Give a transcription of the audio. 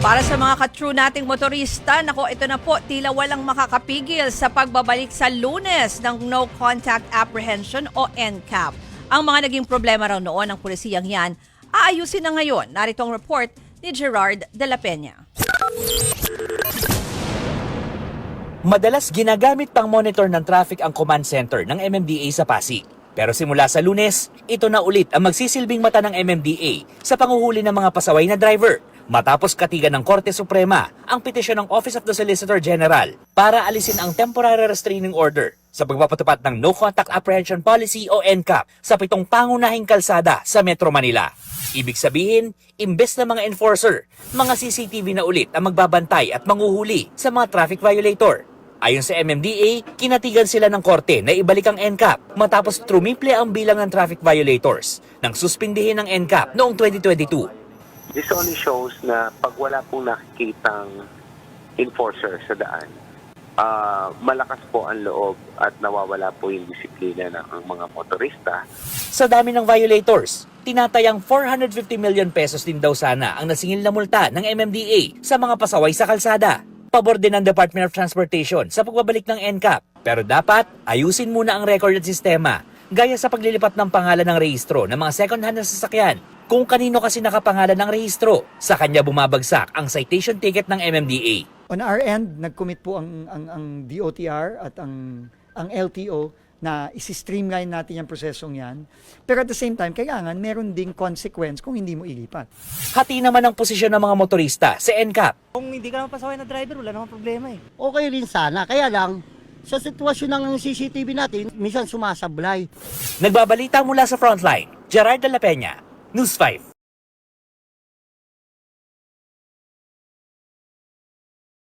Para sa mga ka-true nating motorista, nako ito na po, tila walang makakapigil sa pagbabalik sa Lunes ng No Contact Apprehension o NCAP. Ang mga naging problema raw noon ng pulisiyang yan, aayusin na ngayon. Narito ang report ni Gerard de la Peña. Madalas ginagamit pang monitor ng traffic ang command center ng MMDA sa Pasig. Pero simula sa Lunes, ito na ulit ang magsisilbing mata ng MMDA sa panguhuli ng mga pasaway na driver. Matapos katigan ng Korte Suprema ang petisyon ng Office of the Solicitor General para alisin ang Temporary Restraining Order sa pagpapatupad ng No Contact Apprehension Policy o NCAP sa 7 pangunahing kalsada sa Metro Manila. Ibig sabihin, imbes na mga enforcer, mga CCTV na ulit ang magbabantay at manguhuli sa mga traffic violator. Ayon sa MMDA, kinatigan sila ng korte na ibalik ang NCAP matapos trumiple ang bilang ng traffic violators nang suspindihin ng NCAP noong 2022. This only shows na pag wala pong nakikitang enforcer sa daan, malakas po ang loob at nawawala po yung disiplina ng mga motorista. Sa dami ng violators, tinatayang 450 million pesos din daw sana ang nasingil na multa ng MMDA sa mga pasaway sa kalsada. Pabor din ng Department of Transportation sa pagbabalik ng NCAP. Pero dapat ayusin muna ang record at sistema gaya sa paglilipat ng pangalan ng rehistro ng mga second-hand na sasakyan. Kung kanino kasi nakapangalan ng rehistro, sa kanya bumabagsak ang citation ticket ng MMDA. On our end, nag-commit po ang DOTR at ang LTO na isi-streamline natin yung prosesong yan. Pero at the same time, kailangan meron ding consequence kung hindi mo ilipat. Hati naman ang posisyon ng mga motorista sa NCAP. Kung hindi ka naman pasaway na driver, wala namang problema eh. Okay rin sana. Kaya lang, sa sitwasyon ng CCTV natin, minsan sumasablay. Nagbabalita mula sa frontline, Gerard de la Peña, News 5.